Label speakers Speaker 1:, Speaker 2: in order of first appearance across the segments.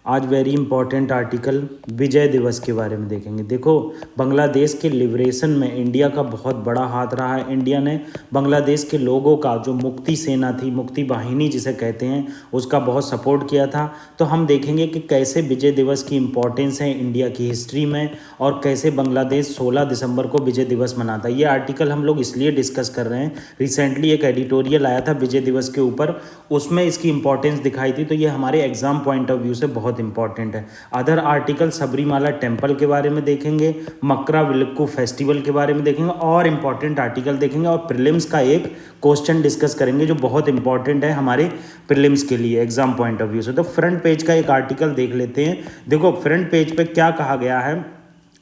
Speaker 1: आज very important article विजय दिवस के बारे में देखेंगे। देखो, बांग्लादेश के लिबरेशन में इंडिया का बहुत बड़ा हाथ रहा है। इंडिया ने बांग्लादेश के लोगों का जो मुक्ति सेना थी, मुक्ति वाहिनी जिसे कहते हैं, उसका बहुत सपोर्ट किया था। तो हम देखेंगे कि कैसे विजय दिवस की इम्पोर्टेंस है इंडिया की हिस्ट्री में और कैसे बांग्लादेश 16 दिसंबर को विजय दिवस मनाता है। ये आर्टिकल हम लोग इसलिए डिस्कस कर रहे हैं, रिसेंटली एक एडिटोरियल आया था विजय दिवस के ऊपर, उसमें इसकी इंपॉर्टेंस दिखाई थी। तो ये हमारे एग्जाम पॉइंट ऑफ व्यू से बहुत इंपॉर्टेंट है। अदर आर्टिकल सबरीमाला टेम्पल के बारे में देखेंगे, मकराविलक्कू फेस्टिवल के बारे में देखेंगे और इंपॉर्टेंट आर्टिकल देखेंगे और प्रीलिम्स का एक क्वेश्चन डिस्कस करेंगे जो बहुत इंपॉर्टेंट है हमारे प्रीलिम्स के लिए एग्जाम पॉइंट ऑफ व्यू से। तो फ्रंट पेज का एक आर्टिकल देख लेते हैं। देखो, फ्रंट पेज पे क्या कहा गया है।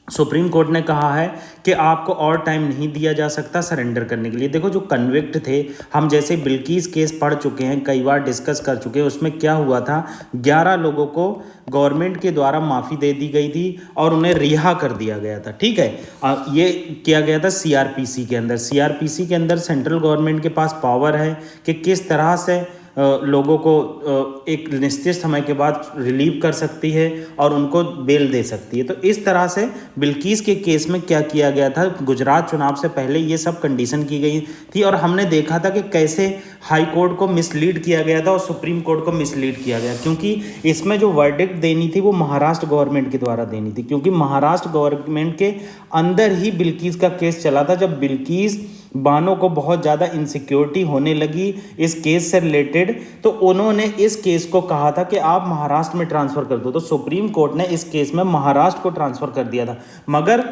Speaker 1: सुप्रीम कोर्ट ने कहा है कि आपको और टाइम नहीं दिया जा सकता सरेंडर करने के लिए। देखो, जो कन्विक्ट थे, हम जैसे बिल्किस केस पढ़ चुके हैं, कई बार डिस्कस कर चुके हैं, उसमें क्या हुआ था, 11 लोगों को गवर्नमेंट के द्वारा माफ़ी दे दी गई थी और उन्हें रिहा कर दिया गया था। ठीक है, ये किया गया था सीआरपीसी के अंदर। सीआरपीसी के अंदर सेंट्रल गवर्नमेंट के पास पावर है कि किस तरह से लोगों को एक निश्चित समय के बाद रिलीव कर सकती है और उनको बेल दे सकती है। तो इस तरह से बिल्किस के केस में क्या किया गया था, गुजरात चुनाव से पहले ये सब कंडीशन की गई थी और हमने देखा था कि कैसे हाई कोर्ट को मिसलीड किया गया था और सुप्रीम कोर्ट को मिसलीड किया गया, क्योंकि इसमें जो वर्डिक्ट देनी थी वो महाराष्ट्र गवर्नमेंट के द्वारा देनी थी, क्योंकि महाराष्ट्र गवर्नमेंट के अंदर ही बिल्किस का केस चला था। जब बिल्किस बानो को बहुत ज़्यादा इनसिक्योरिटी होने लगी इस केस से रिलेटेड, तो उन्होंने इस केस को कहा था कि आप महाराष्ट्र में ट्रांसफ़र कर दो। तो सुप्रीम कोर्ट ने इस केस में महाराष्ट्र को ट्रांसफ़र कर दिया था, मगर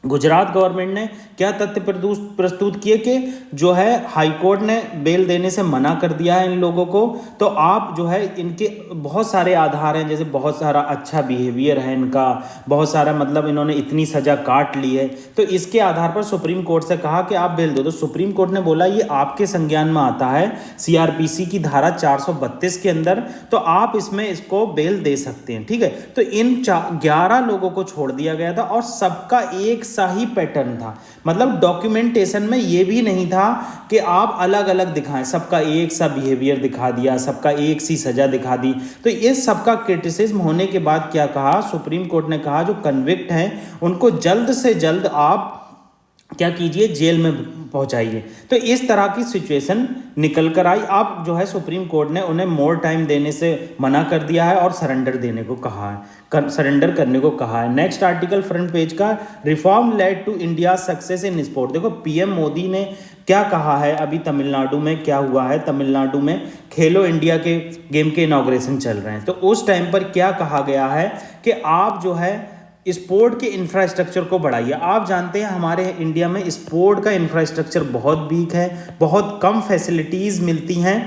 Speaker 1: गुजरात गवर्नमेंट ने क्या तथ्य प्रस्तुत किए कि जो है हाई कोर्ट ने बेल देने से मना कर दिया है इन लोगों को, तो आप जो है इनके बहुत सारे आधार हैं, जैसे बहुत सारा अच्छा बिहेवियर है इनका, बहुत सारा मतलब इन्होंने इतनी सज़ा काट ली है, तो इसके आधार पर सुप्रीम कोर्ट से कहा कि आप बेल दो। तो सुप्रीम कोर्ट ने बोला ये आपके संज्ञान में आता है सीआरपीसी की धारा 432 के अंदर, तो आप इसमें इसको बेल दे सकते हैं। ठीक है, तो इन 11 लोगों को छोड़ दिया गया था और सबका एक सा ही पैटर्न था। मतलब डॉक्यूमेंटेशन में ये भी नहीं था कि आप अलग अलग दिखाएं, सबका एक सा बिहेवियर दिखा दिया, सबका एक सी सजा दिखा दी। तो इस सबका क्रिटिसिज्म होने के बाद क्या कहा सुप्रीम कोर्ट ने, कहा जो कन्विक्ट हैं उनको जल्द से जल्द आप क्या कीजिए, जेल में पहुंचाइए। तो इस तरह की सिचुएशन निकल कर आई। अब जो है सुप्रीम कोर्ट ने उन्हें मोर टाइम देने से मना कर दिया है और सरेंडर देने को कहा है, सरेंडर करने को कहा है। नेक्स्ट आर्टिकल फ्रंट पेज का, reform led to India success in sport. देखो, पीएम मोदी ने क्या कहा है, अभी तमिलनाडु में क्या हुआ है, तमिलनाडु में खेलो इंडिया के गेम के इनॉग्रेशन चल रहे हैं। तो उस टाइम पर क्या कहा गया है कि आप जो है स्पोर्ट के इंफ्रास्ट्रक्चर को बढ़ाइए। आप जानते हैं हमारे इंडिया में स्पोर्ट का इंफ्रास्ट्रक्चर बहुत वीक है, बहुत कम फैसिलिटीज़ मिलती हैं।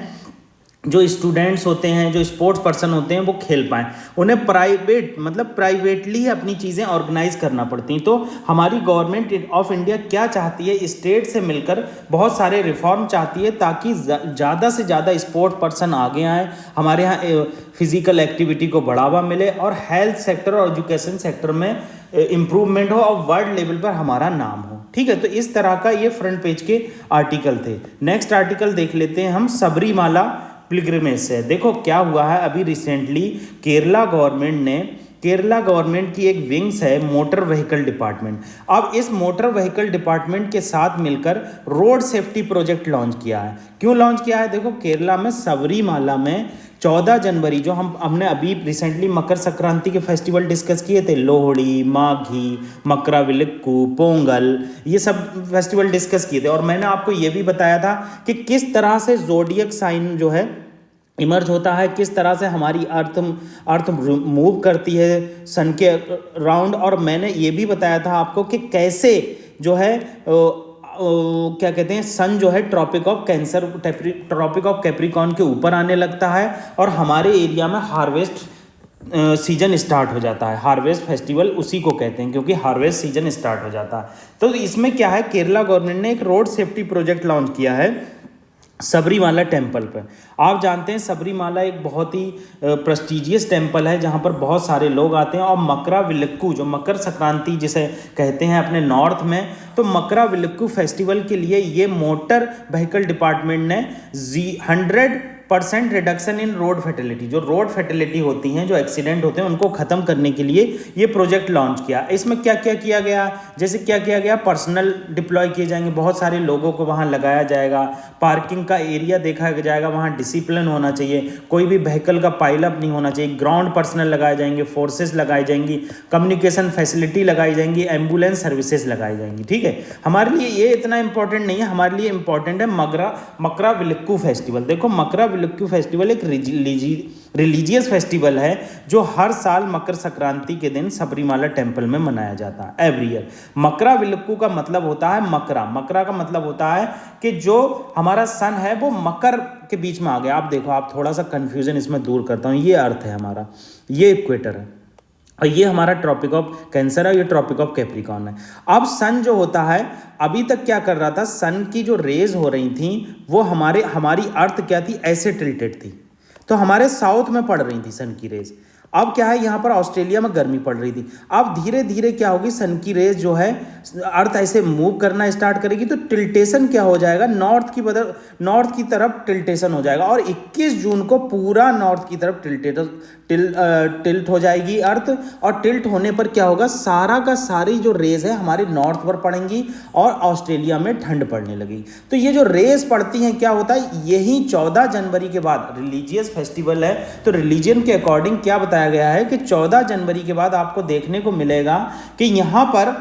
Speaker 1: जो स्टूडेंट्स होते हैं, जो स्पोर्ट्स पर्सन होते हैं, वो खेल पाएँ, उन्हें प्राइवेटली ही अपनी चीज़ें ऑर्गेनाइज करना पड़ती हैं। तो हमारी गवर्नमेंट ऑफ इंडिया क्या चाहती है, स्टेट से मिलकर बहुत सारे रिफॉर्म चाहती है ताकि ज़्यादा से ज़्यादा स्पोर्ट्स पर्सन आगे आएँ, हमारे यहाँ फिजिकल एक्टिविटी को बढ़ावा मिले और हेल्थ सेक्टर और एजुकेशन सेक्टर में इम्प्रूवमेंट हो और वर्ल्ड लेवल पर हमारा नाम हो। ठीक है, तो इस तरह का ये फ्रंट पेज के आर्टिकल थे। नेक्स्ट आर्टिकल देख लेते हैं हम, सबरीमाला पिलग्रिमेज से। देखो क्या हुआ है, अभी रिसेंटली केरला गवर्नमेंट की एक विंग्स है मोटर व्हीकल डिपार्टमेंट। अब इस मोटर व्हीकल डिपार्टमेंट के साथ मिलकर रोड सेफ्टी प्रोजेक्ट लॉन्च किया है। क्यों लॉन्च किया है? देखो, केरला में सबरीमाला में 14 जनवरी, जो हमने अभी रिसेंटली मकर संक्रांति के फेस्टिवल डिस्कस किए थे, लोहड़ी, माघी, मकराविलक्कू, पोंगल, ये सब फेस्टिवल डिस्कस किए थे और मैंने आपको ये भी बताया था कि किस तरह से ज़ोडिएक साइन जो है इमर्ज होता है, किस तरह से हमारी अर्थ मूव करती है सन के राउंड। और मैंने ये भी बताया था आपको कि कैसे जो है क्या कहते हैं, सन जो है ट्रॉपिक ऑफ कैप्रिकॉर्न के ऊपर आने लगता है और हमारे एरिया में हार्वेस्ट सीजन स्टार्ट हो जाता है। हार्वेस्ट फेस्टिवल उसी को कहते हैं क्योंकि हार्वेस्ट सीजन स्टार्ट हो जाता है। तो इसमें क्या है, केरला गवर्नमेंट ने एक रोड सेफ्टी प्रोजेक्ट लॉन्च किया है सबरीमाला टेम्पल पर। आप जानते हैं सबरीमाला एक बहुत ही प्रेस्टिजियस टेम्पल है जहाँ पर बहुत सारे लोग आते हैं और मकराविलक्कू, जो मकर संक्रांति जिसे कहते हैं अपने नॉर्थ में, तो मकराविलक्कू फेस्टिवल के लिए ये मोटर व्हीकल डिपार्टमेंट ने 100 100% रिडक्शन इन रोड फैटिलिटी, जो रोड फैटिलिटी होती हैं, जो एक्सीडेंट होते हैं, उनको ख़त्म करने के लिए ये प्रोजेक्ट लॉन्च किया। इसमें क्या क्या किया गया, जैसे क्या किया गया, पर्सनल डिप्लॉय किए जाएंगे, बहुत सारे लोगों को वहाँ लगाया जाएगा, पार्किंग का एरिया देखा जाएगा, वहाँ डिसिप्लिन होना चाहिए, कोई भी व्हीकल का पाइलअप नहीं होना चाहिए, ग्राउंड पर्सनल लगाए जाएंगे, फोर्सेस लगाई जाएंगी, कम्युनिकेशन फैसिलिटी लगाई जाएंगी, एम्बुलेंस सर्विसेज लगाई जाएंगी। ठीक है, हमारे लिए ये इतना इंपॉर्टेंट नहीं है, हमारे लिए इंपॉर्टेंट है मकराविलक्कू फेस्टिवल। देखो मकराविलक्कू फेस्टिवल एक रिलीजियस फेस्टिवल है जो हर साल मकर संक्रांति के दिन सबरीमाला टेम्पल में मनाया जाता है एवरी ईयर। मकराविलक्कू का मतलब होता है मकरा का मतलब होता है कि जो हमारा सन है वो मकर के बीच में आ गया। आप देखो, आप थोड़ा सा कंफ्यूजन इसमें दूर करता हूँ, ये अर्थ है हमारा, ये इक्वेटर है और ये हमारा ट्रॉपिक ऑफ कैंसर है, ये ट्रॉपिक ऑफ कैप्रिकॉर्न है। अब सन जो होता है, अभी तक क्या कर रहा था, सन की जो रेज हो रही थी वो हमारी अर्थ क्या थी, ऐसे टिल्टेड थी, तो हमारे साउथ में पड़ रही थी सन की रेज। अब क्या है, यहाँ पर ऑस्ट्रेलिया में गर्मी पड़ रही थी, अब धीरे धीरे क्या होगी, सन की रेज जो है अर्थ ऐसे मूव करना स्टार्ट करेगी, तो टिल्टेशन क्या हो जाएगा, नॉर्थ की तरफ टिल्टेशन हो जाएगा और 21 जून को पूरा नॉर्थ की तरफ टिल्ट हो जाएगी अर्थ। और टिल्ट होने पर क्या होगा, सारा का सारी जो रेज है हमारे नॉर्थ पर पड़ेंगी और ऑस्ट्रेलिया में ठंड पड़ने लगेगी। तो ये जो रेज पड़ती हैं, क्या होता है, यही 14 जनवरी के बाद, रिलीजियस फेस्टिवल है तो रिलीजन के अकॉर्डिंग क्या बताया गया है कि 14 जनवरी के बाद आपको देखने को मिलेगा कि यहां पर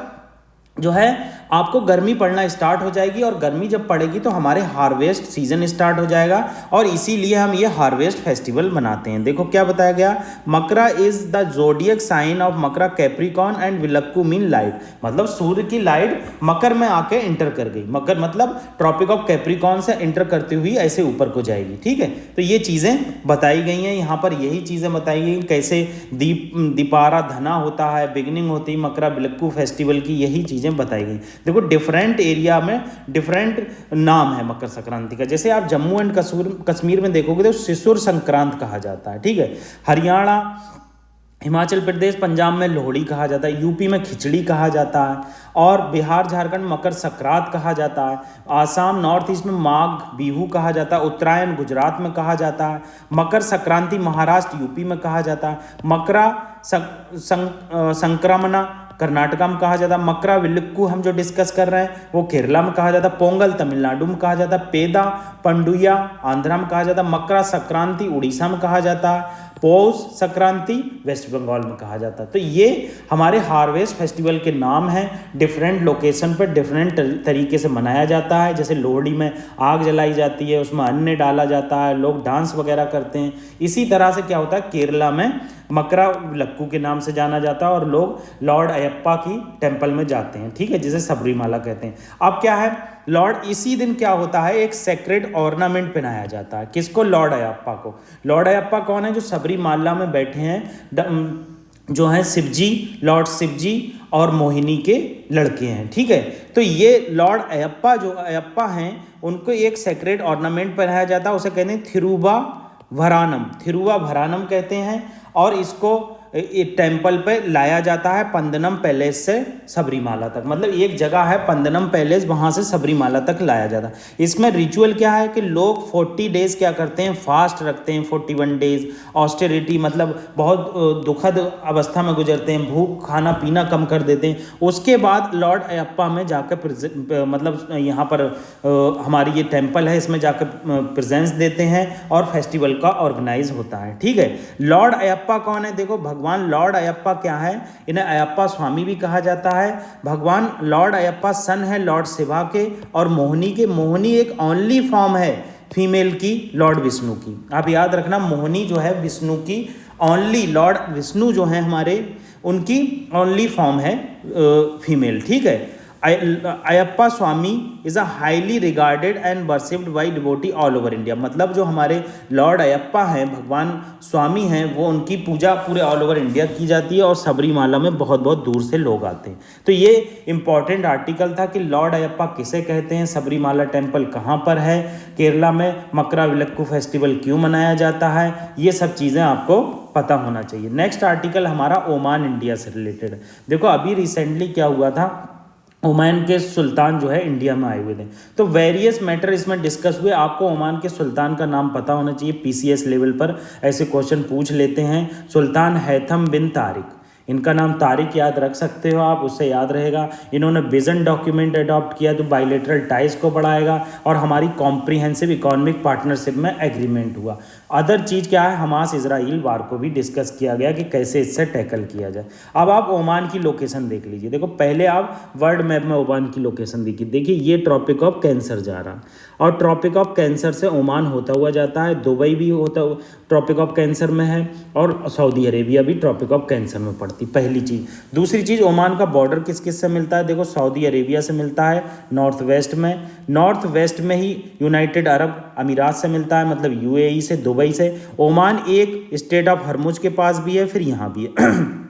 Speaker 1: जो है आपको गर्मी पड़ना स्टार्ट हो जाएगी और गर्मी जब पड़ेगी तो हमारे हार्वेस्ट सीजन स्टार्ट हो जाएगा और इसीलिए हम ये हार्वेस्ट फेस्टिवल मनाते हैं। देखो क्या बताया गया, Makara is the zodiac sign of Makara Capricorn and vilakku mean light, मतलब सूर्य की लाइट मकर में आके इंटर कर गई, मकर मतलब ट्रॉपिक ऑफ कैप्रिकॉर्न से इंटर करती हुई ऐसे ऊपर को जाएगी। ठीक है, तो ये चीज़ें बताई गई हैं यहाँ पर, यही चीज़ें बताई गई कैसे दीपारा धना होता है, बिगिनिंग होती है मकरा विलक्कू फेस्टिवल की, यही चीज़ें बताई गई। देखो डिफरेंट एरिया में डिफरेंट नाम है मकर संक्रांति का, जैसे आप जम्मू एंड कश्मीर में देखोगे तो शिशुर संक्रांत कहा जाता है। ठीक है, हरियाणा, हिमाचल प्रदेश, पंजाब में लोहड़ी कहा जाता है, यूपी में खिचड़ी कहा जाता है और बिहार झारखंड मकर संक्रांत कहा जाता है, आसाम नॉर्थ ईस्ट में माघ बिहू कहा जाता है, उत्तरायण गुजरात में कहा जाता है, मकर संक्रांति महाराष्ट्र यूपी में कहा जाता है, मकरा संक्रमणा कर्नाटका में कहा जाता है, मकरा विलक्कू हम जो डिस्कस कर रहे हैं वो केरला में कहा जाता है, पोंगल तमिलनाडु में कहा जाता है, पेदा पंडुया आंध्रा में कहा जाता है, मकरा संक्रांति उड़ीसा में कहा जाता है, पौष संक्रांति वेस्ट बंगाल में कहा जाता है। तो ये हमारे हार्वेस्ट फेस्टिवल के नाम हैं, डिफरेंट लोकेशन पर डिफरेंट तरीके से मनाया जाता है। जैसे लोहड़ी में आग जलाई जाती है, उसमें अन्न डाला जाता है, लोग डांस वगैरह करते हैं। इसी तरह से क्या होता है, केरला में मकरा विलक्कू के नाम से जाना जाता है और लोग लॉर्ड अयप्पा की टेम्पल में जाते हैं। ठीक है, जिसे सबरीमाला कहते हैं। अब क्या है, इसी दिन क्या होता है, एक सेक्रेड ऑर्नामेंट पहनाया जाता है। किसको, लॉर्ड अयप्पा को। लॉर्ड अयप्पा कौन है, जो सबरीमाला में बैठे हैं, जो हैं शिवजी, लॉर्ड शिवजी और मोहिनी के लड़के हैं। ठीक है, तो ये लॉर्ड अयप्पा जो अयप्पा हैं उनको एक सेक्रेड ऑर्नामेंट पहनाया जाता है, उसे कहते हैं थिरुवा भरानम कहते हैं और इसको टेम्पल पे लाया जाता है पंदनम पैलेस से सबरीमाला तक, मतलब एक जगह है पंदनम पैलेस, वहाँ से सबरीमाला तक लाया जाता है। इसमें रिचुअल क्या है कि लोग 40 डेज क्या करते हैं, फास्ट रखते हैं, 41 डेज ऑस्टेरिटी, मतलब बहुत दुखद अवस्था में गुजरते हैं, भूख खाना पीना कम कर देते हैं। उसके बाद लॉर्ड अयप्पा में जाकर मतलब यहाँ पर हमारी ये टेम्पल है, इसमें जाकर प्रेजेंस देते हैं और फेस्टिवल का ऑर्गेनाइज होता है। ठीक है, लॉर्ड अयप्पा कौन है, देखो भगवान लॉर्ड अयप्पा क्या है, इन्हें अयप्पा स्वामी भी कहा जाता है। भगवान लॉर्ड अयप्पा सन है लॉर्ड शिवा के और मोहिनी के। मोहिनी एक ओनली फॉर्म है फीमेल की लॉर्ड विष्णु की। आप याद रखना, मोहिनी जो है विष्णु की ओनली, लॉर्ड विष्णु जो है हमारे, उनकी ओनली फॉर्म है फीमेल। ठीक है, Ayyappa Swami is a highly regarded and worshipped by devotee all over India, मतलब जो हमारे लॉर्ड अयप्पा हैं, भगवान स्वामी हैं, वो उनकी पूजा पूरे ऑल ओवर इंडिया की जाती है और सबरीमाला में बहुत बहुत दूर से लोग आते हैं। तो ये इंपॉर्टेंट आर्टिकल था कि लॉर्ड अयप्पा किसे कहते हैं, सबरीमाला टेम्पल कहाँ पर है, केरला में मकरा विलक्कू फेस्टिवल क्यों मनाया जाता है, ये सब चीज़ें आपको पता होना चाहिए। नेक्स्ट आर्टिकल हमारा ओमान इंडिया से रिलेटेड है। देखो अभी रिसेंटली क्या हुआ था, ओमान के सुल्तान जो है इंडिया में आए हुए थे। तो वेरियस मैटर इसमें डिस्कस हुए। आपको ओमान के सुल्तान का नाम पता होना चाहिए, पीसीएस लेवल पर ऐसे क्वेश्चन पूछ लेते हैं। सुल्तान हैथम बिन तारिक, इनका नाम तारिक याद रख सकते हो आप, उससे याद रहेगा। इन्होंने विजन डॉक्यूमेंट अडॉप्ट किया जो बाइलेटरल टाइज को बढ़ाएगा, और हमारी कॉम्प्रिहेंसिव इकोनॉमिक पार्टनरशिप में एग्रीमेंट हुआ। अदर चीज़ क्या है, हमास इजराइल वार को भी डिस्कस किया गया कि कैसे इससे टैकल किया जाए। अब आप ओमान की लोकेशन देख लीजिए। देखो पहले आप वर्ल्ड मैप में ओमान की लोकेशन देखिए, ये ट्रॉपिक ऑफ कैंसर जा रहा, और ट्रॉपिक ऑफ कैंसर से ओमान होता हुआ जाता है, दुबई भी होता ट्रॉपिक ऑफ कैंसर में है, और सऊदी अरेबिया भी ट्रॉपिक ऑफ कैंसर में पड़ती, पहली चीज़। दूसरी चीज़, ओमान का बॉर्डर किस किस से मिलता है, देखो सऊदी अरेबिया से मिलता है नॉर्थ वेस्ट में, नॉर्थ वेस्ट में ही यूनाइटेड अरब अमीरात से मिलता है, मतलब यूएई से, दुबई से। ओमान एक स्टेट ऑफ हरमुज के पास भी है, फिर यहाँ भी है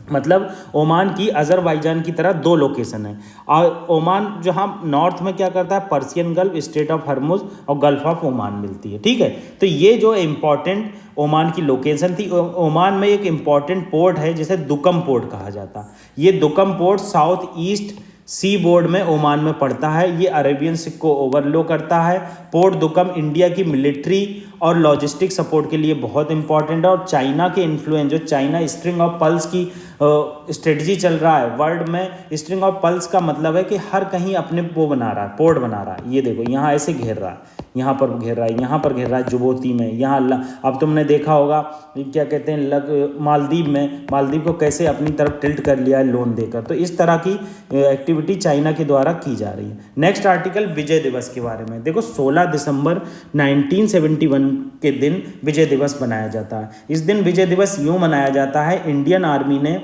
Speaker 1: मतलब ओमान की अजरबैजान की तरह दो लोकेशन है। और ओमान जहाँ नॉर्थ में क्या करता है, पर्सियन गल्फ, स्टेट ऑफ हरमुज और गल्फ ऑफ ओमान मिलती है, ठीक है। तो ये जो इम्पॉर्टेंट ओमान की लोकेशन थी। ओमान में एक इम्पॉर्टेंट पोर्ट है जिसे दुकम पोर्ट कहा जाता है। ये Duqm port south east seaboard में ओमान में पड़ता है। ये अरेबियन सी को ओवरलो करता है। पोर्ट दुकम इंडिया की मिलिट्री और लॉजिस्टिक सपोर्ट के लिए बहुत इंपॉर्टेंट है। और चाइना के इन्फ्लुएंस, जो चाइना स्ट्रिंग ऑफ पल्स की स्ट्रेटजी चल रहा है वर्ल्ड में, स्ट्रिंग ऑफ पल्स का मतलब है कि हर कहीं अपने वो बना रहा है, पोर्ट बना रहा है। ये देखो यहाँ ऐसे घेर रहा है, यहाँ पर घेर रहा है, यहाँ पर घेर रहा है जिबूती में, यहाँ अब तुमने देखा होगा क्या कहते हैं मालदीव में, मालदीव को कैसे अपनी तरफ टिल्ट कर लिया है लोन देकर। तो इस तरह की एक्टिविटी चाइना के द्वारा की जा रही है। नेक्स्ट आर्टिकल विजय दिवस के बारे में। देखो 16 दिसंबर 1971 के दिन विजय दिवस मनाया जाता है। इस दिन विजय दिवस यूँ मनाया जाता है, इंडियन आर्मी ने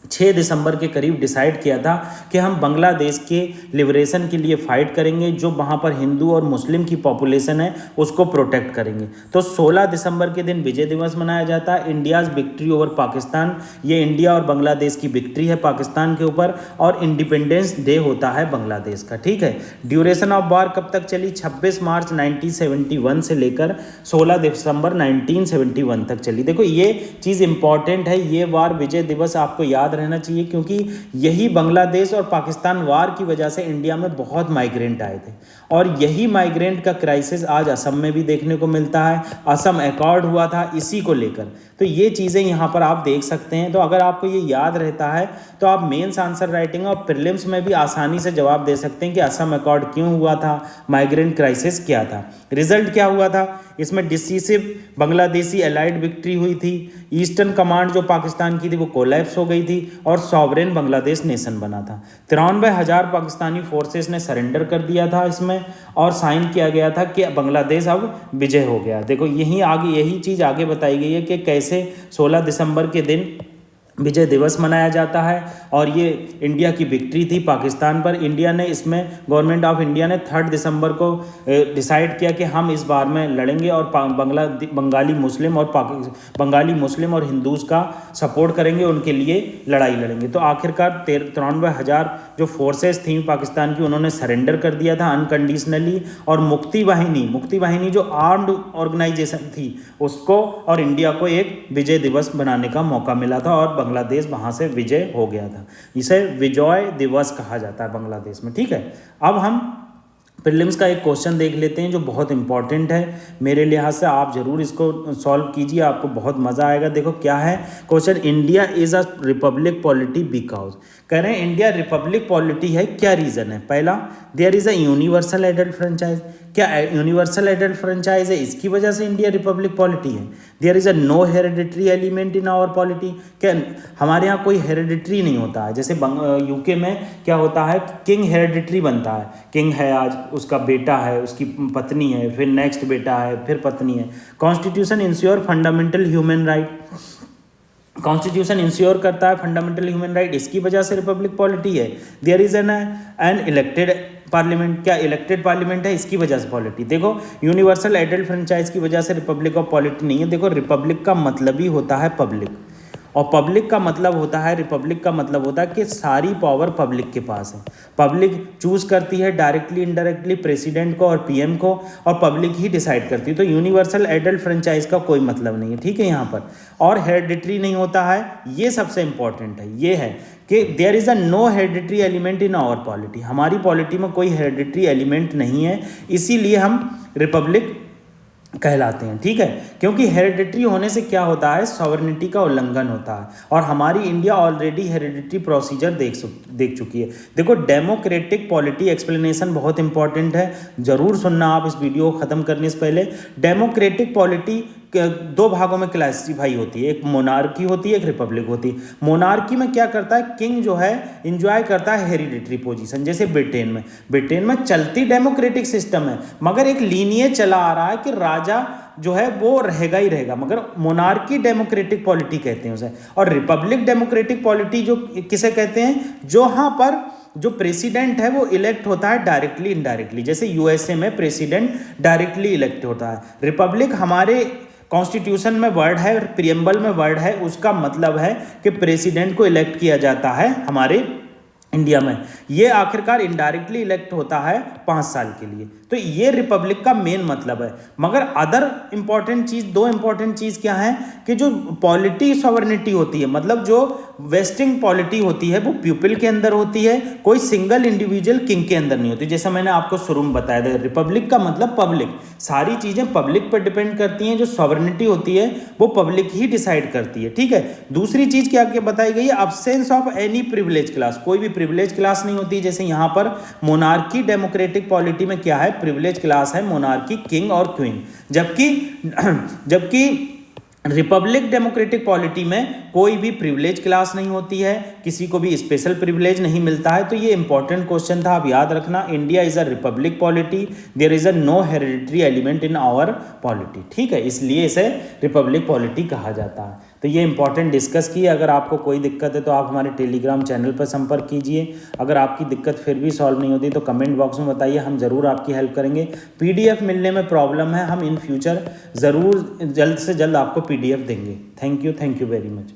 Speaker 1: 6 दिसंबर के करीब डिसाइड किया था कि हम बांग्लादेश के लिबरेशन के लिए फ़ाइट करेंगे, जो वहाँ पर हिंदू और मुस्लिम की पॉपुलेशन है उसको प्रोटेक्ट करेंगे। तो 16 दिसंबर के दिन विजय दिवस मनाया जाता है। इंडियाज़ विक्ट्री ओवर पाकिस्तान, ये इंडिया और बांग्लादेश की विक्ट्री है पाकिस्तान के ऊपर, और इंडिपेंडेंस डे होता है बांग्लादेश का, ठीक है। ड्यूरेशन ऑफ वार कब तक चली, 26 मार्च 1971 से लेकर 16 दिसंबर 1971 तक चली। देखो ये चीज़ इंपॉर्टेंट है, ये वार विजय दिवस आपको याद रहना चाहिए, क्योंकि यही बांग्लादेश और पाकिस्तान वार की वजह से इंडिया में बहुत माइग्रेंट आए थे, और यही माइग्रेंट का क्राइसिस आज असम में भी देखने को मिलता है। असम अकॉर्ड हुआ था इसी को लेकर। तो ये चीज़ें यहाँ पर आप देख सकते हैं। तो अगर आपको ये याद रहता है तो आप मेंस आंसर राइटिंग और प्रीलिम्स में भी आसानी से जवाब दे सकते हैं कि असम अकॉर्ड क्यों हुआ था, माइग्रेंट क्राइसिस क्या था, रिजल्ट क्या हुआ था। इसमें डिसीसिव बांग्लादेशी एलाइड विक्ट्री हुई थी। ईस्टर्न कमांड जो पाकिस्तान की थी वो कोलैप्स हो गई थी, और सॉवरेन बांग्लादेश नेशन बना था। 93,000 पाकिस्तानी फोर्सेस ने सरेंडर कर दिया था इसमें, और साइन किया गया था कि बांग्लादेश अब विजय हो गया। देखो यही चीज़ आगे बताई गई है कि कैसे 16 दिसंबर के दिन विजय दिवस मनाया जाता है, और ये इंडिया की विक्ट्री थी पाकिस्तान पर। इंडिया ने इसमें, गवर्नमेंट ऑफ इंडिया ने 3 दिसंबर को डिसाइड किया कि हम इस बार में लड़ेंगे, और बंगाली मुस्लिम और हिंदूज़ का सपोर्ट करेंगे, उनके लिए लड़ाई लड़ेंगे। तो आखिरकार 93,000 जो फोर्सेस थी पाकिस्तान की, उन्होंने सरेंडर कर दिया था अनकंडीशनली, और मुक्ति वाहिनी जो आर्म्ड ऑर्गेनाइजेशन थी उसको और इंडिया को एक विजय दिवस बनाने का मौका मिला था, और बांग्लादेश वहाँ से विजय हो गया था। इसे विजय दिवस कहा जाता है बांग्लादेश में, ठीक है। अब हम प्रीलिम्स का एक क्वेश्चन देख लेते हैं जो बहुत इंपॉर्टेंट है मेरे लिहाज से। आप जरूर इसको सॉल्व कीजिए, आपको बहुत मज़ा आएगा। देखो क्या है question, India is a republic polity because, कह रहे हैं इंडिया रिपब्लिक पॉलिटी है, क्या रीज़न है। पहला, there is a universal adult franchise, क्या यूनिवर्सल एडल्ट फ्रेंचाइज है इसकी वजह से इंडिया रिपब्लिक पॉलिटी है। There is a no hereditary element in our polity, क्या हमारे यहाँ कोई हेरिडिटरी नहीं होता है। जैसे यूके में क्या होता है, किंग हेरिडिटरी बनता है, किंग है आज, उसका बेटा है, उसकी पत्नी है, फिर नेक्स्ट बेटा है, फिर पत्नी है। Constitution ensure fundamental human right, constitution ensure करता है फंडामेंटल ह्यूमन राइट, इसकी वजह से रिपब्लिक पॉलिटी है। There is an elected parliament, क्या इलेक्टेड पार्लियामेंट है इसकी वजह से पॉलिटी। देखो यूनिवर्सल एडल्ट फ्रेंचाइज की वजह से रिपब्लिक ऑफ पॉलिटी नहीं है। देखो रिपब्लिक का मतलब ही होता है पब्लिक, और पब्लिक का मतलब होता है, रिपब्लिक का मतलब होता है कि सारी पावर पब्लिक के पास है। पब्लिक चूज करती है डायरेक्टली इनडायरेक्टली प्रेसिडेंट को और पीएम को, और पब्लिक ही डिसाइड करती है। तो यूनिवर्सल एडल्ट फ्रेंचाइज का कोई मतलब नहीं है, ठीक है यहाँ पर। और हेरिडिटरी नहीं होता है, ये सबसे इंपॉर्टेंट है, ये है कि there is a no hereditary element in our polity. हमारी पॉलिटी में कोई हेरिडिटरी एलिमेंट नहीं है, इसीलिए हम रिपब्लिक कहलाते हैं, ठीक है। क्योंकि हेरिडिटरी होने से क्या होता है, सॉवरेनिटी का उल्लंघन होता है, और हमारी इंडिया ऑलरेडी हेरिडिटरी प्रोसीजर देख चुकी है। देखो, डेमोक्रेटिक पॉलिटी एक्सप्लेनेशन बहुत इंपॉर्टेंट है, जरूर सुनना आप इस वीडियो को ख़त्म करने से पहले। डेमोक्रेटिक पॉलिटी दो भागों में क्लासिफाई होती है, एक मोनार्की होती है, एक रिपब्लिक होती है। मोनार्की में क्या करता है, किंग जो है इंजॉय करता है हेरिडिटरी पोजीशन, जैसे ब्रिटेन में चलती डेमोक्रेटिक सिस्टम है, मगर एक लीनिएज चला आ रहा है कि राजा जो है वो रहेगा ही रहेगा, मगर मोनार्की डेमोक्रेटिक पॉलिटी कहते हैं उसे। और रिपब्लिक डेमोक्रेटिक पॉलिटी जो किसे कहते हैं, जो यहाँ पर जो प्रेसिडेंट है वो इलेक्ट होता है डायरेक्टली इनडायरेक्टली, जैसे यूएसए में प्रेसिडेंट डायरेक्टली इलेक्ट होता है। रिपब्लिक हमारे कॉन्स्टिट्यूशन में वर्ड है, प्रियम्बल में वर्ड है, उसका मतलब है कि प्रेसिडेंट को इलेक्ट किया जाता है हमारे इंडिया में। ये आखिरकार इनडायरेक्टली इलेक्ट होता है 5 साल के लिए। तो ये रिपब्लिक का मेन मतलब है। मगर अदर इंपॉर्टेंट चीज़, दो इंपॉर्टेंट चीज़ क्या है कि जो पॉलिटी सॉवरेनिटी होती है, मतलब जो वेस्टिंग पॉलिटी होती है वो पीपल के अंदर होती है, कोई सिंगल इंडिविजुअल किंग के अंदर नहीं होती। जैसा मैंने आपको शुरू में बताया था, रिपब्लिक का मतलब पब्लिक, सारी चीज़ें पब्लिक पर डिपेंड करती हैं, जो सॉवरेनिटी होती है वो पब्लिक ही डिसाइड करती है, ठीक है। दूसरी चीज़ क्या बताई गई है, absence of any privilege class, कोई भी प्रिविलेज क्लास नहीं होती। जैसे यहाँ पर मोनार्की डेमोक्रेटिक पॉलिटी में क्या है, प्रिविलेज क्लास है मोनार्की, किंग और क्वीन, जबकि रिपब्लिक डेमोक्रेटिक पॉलिटी में कोई भी प्रिविलेज क्लास नहीं होती है, किसी को भी स्पेशल प्रिविलेज नहीं मिलता है। तो ये इंपॉर्टेंट क्वेश्चन था, आप याद रखना। India is a republic polity, there is a no hereditary element in our polity, ठीक है, इसलिए इसे रिपब्लिक पॉलिटी कहा जाता है। तो ये इंपॉर्टेंट डिस्कस किए। अगर आपको कोई दिक्कत है तो आप हमारे टेलीग्राम चैनल पर संपर्क कीजिए। अगर आपकी दिक्कत फिर भी सॉल्व नहीं होती तो कमेंट बॉक्स में बताइए, हम ज़रूर आपकी हेल्प करेंगे। पीडीएफ मिलने में प्रॉब्लम है, हम इन फ्यूचर ज़रूर जल्द से जल्द आपको पीडीएफ देंगे। Thank you very much.